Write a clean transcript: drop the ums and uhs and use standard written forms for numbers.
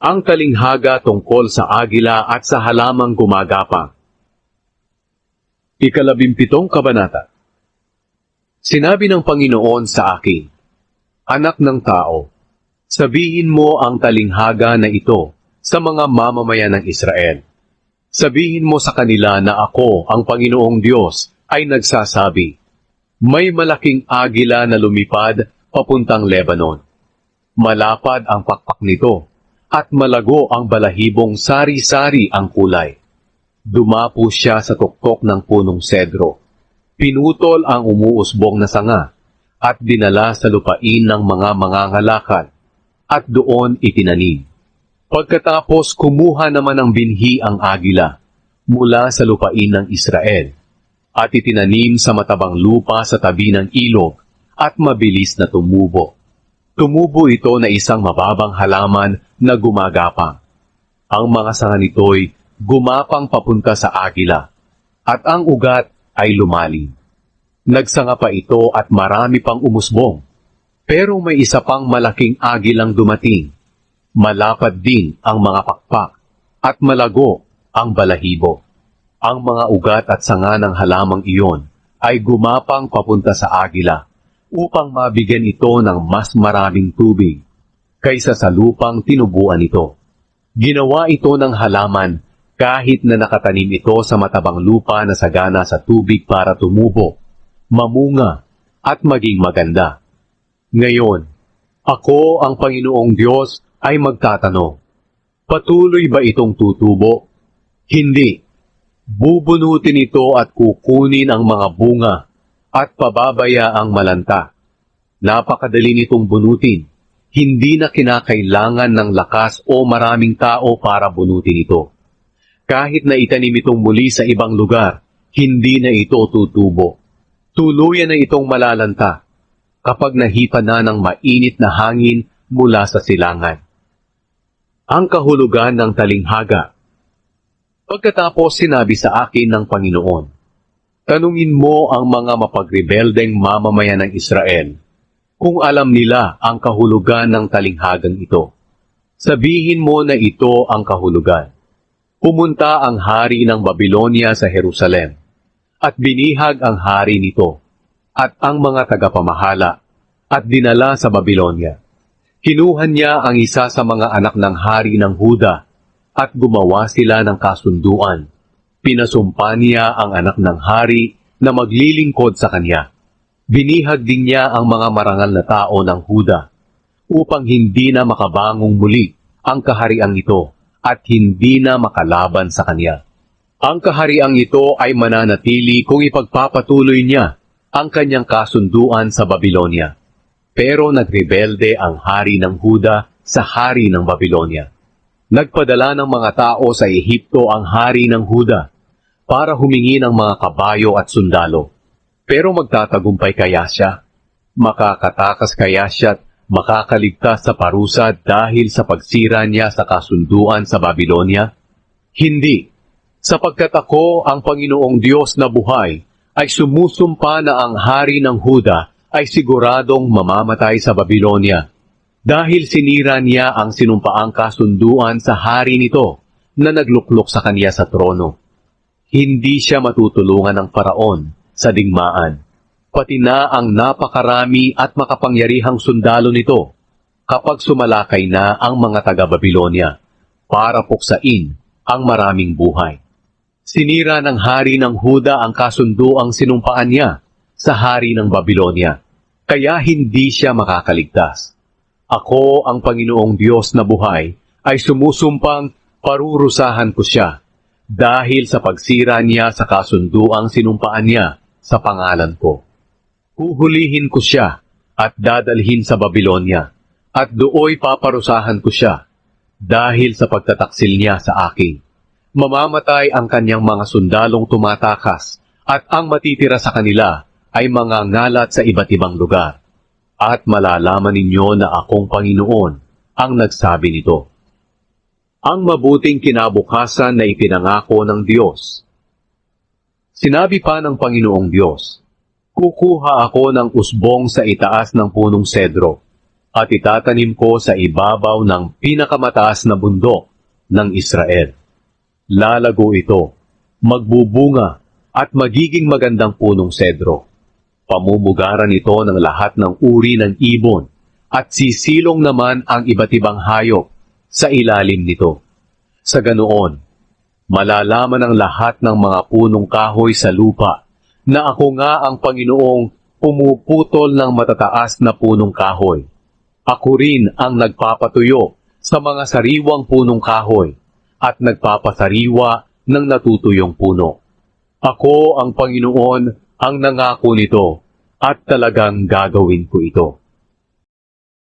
Ang talinghaga tungkol sa agila at sa halamang gumagapang. 17 Kabanata. Sinabi ng Panginoon sa akin, Anak ng tao, sabihin mo ang talinghaga na ito sa mga mamamayan ng Israel. Sabihin mo sa kanila na ako, ang Panginoong Diyos, ay nagsasabi, May malaking agila na lumipad papuntang Lebanon. Malapad ang pakpak nito, at malago ang balahibong sari-sari ang kulay. Dumapo siya sa tuktok ng punong sedro. Pinutol ang umuusbong na sanga, at dinala sa lupain ng mga mangangalakal, at doon itinanim. Pagkatapos kumuha naman ng binhi ang agila, mula sa lupain ng Israel, at itinanim sa matabang lupa sa tabi ng ilog, at mabilis na tumubo. Tumubo ito na isang mababang halaman na gumagapang. Ang mga sanga nito'y gumapang papunta sa agila, at ang ugat ay lumalim. Nagsanga pa ito at marami pang umusbong. Pero may isa pang malaking agilang dumating. Malapad din ang mga pakpak, at malago ang balahibo. Ang mga ugat at sanga ng halamang iyon ay gumapang papunta sa agila, upang mabigyan ito ng mas maraming tubig kaysa sa lupang tinubuan ito. Ginawa ito ng halaman kahit na nakatanim ito sa matabang lupa na sagana sa tubig para tumubo, mamunga, at maging maganda. Ngayon, ako ang Panginoong Diyos ay magtatanong, patuloy ba itong tutubo? Hindi. Bubunutin ito at kukunin ang mga bunga at pababaya ang malanta. Napakadali nitong bunutin. Hindi na kinakailangan ng lakas o maraming tao para bunutin ito. Kahit na itanim itong muli sa ibang lugar, hindi na ito tutubo. Tuluyan na itong malalanta kapag nahipa na ng mainit na hangin mula sa silangan. Ang kahulugan ng talinghaga. Pagkatapos sinabi sa akin ng Panginoon, Tanungin mo ang mga mapagrebeldeng mamamayan ng Israel kung alam nila ang kahulugan ng talinghagang ito. Sabihin mo na ito ang kahulugan. Pumunta ang hari ng Babilonia sa Jerusalem, at binihag ang hari nito, at ang mga tagapamahala, at dinala sa Babilonia. Kinuha niya ang isa sa mga anak ng hari ng Huda, at gumawa sila ng kasunduan. Pinasumpa niya ang anak ng hari na maglilingkod sa kanya. Binihag din niya ang mga marangal na tao ng Huda upang hindi na makabangong muli ang kahariang ito at hindi na makalaban sa kanya. Ang kahariang ito ay mananatili kung ipagpapatuloy niya ang kanyang kasunduan sa Babilonia. Pero nagrebelde ang hari ng Huda sa hari ng Babilonia. Nagpadala ng mga tao sa Ehipto ang hari ng Huda para humingi ng mga kabayo at sundalo. Pero magtatagumpay kaya siya? Makakatakas kaya siya at makakaligtas sa parusa dahil sa pagsira niya sa kasunduan sa Babilonia? Hindi, sapagkat ako, ang Panginoong Diyos na buhay, ay sumusumpa na ang hari ng Huda ay siguradong mamamatay sa Babilonia, dahil sinira niya ang sinumpaang kasunduan sa hari nito na nagluklok sa kanya sa trono. Hindi siya matutulungan ng paraon sa digmaan, pati na ang napakarami at makapangyarihang sundalo nito kapag sumalakay na ang mga taga-Babilonia para puksain ang maraming buhay. Sinira ng hari ng Huda ang kasunduang sinumpaan niya sa hari ng Babilonia, kaya hindi siya makakaligtas. Ako, ang Panginoong Diyos na buhay, ay sumusumpang parurusahan ko siya dahil sa pagsira niya sa kasunduang sinumpaan niya sa pangalan ko. Huhulihin ko siya at dadalhin sa Babilonia, at dooy paparusahan ko siya dahil sa pagtataksil niya sa akin. Mamamatay ang kanyang mga sundalong tumatakas, at ang matitira sa kanila ay mga ngalat sa iba't ibang lugar. At malalaman ninyo na akong Panginoon ang nagsabi nito. Ang mabuting kinabukasan na ipinangako ng Diyos. Sinabi pa ng Panginoong Diyos, Kukuha ako ng usbong sa itaas ng punong sedro. at itatanim ko sa ibabaw ng pinakamataas na bundok ng Israel. Lalago ito, magbubunga at magiging magandang punong sedro. Pamumugaran ito ng lahat ng uri ng ibon at sisilong naman ang iba't ibang hayop sa ilalim nito. Sa ganoon, malalaman ng lahat ng mga punong kahoy sa lupa na ako nga ang Panginoong pumuputol ng matataas na punong kahoy. Ako rin ang nagpapatuyo sa mga sariwang punong kahoy at nagpapasariwa ng natutuyong puno. Ako ang Panginoon ang nangako nito at talagang gagawin ko ito.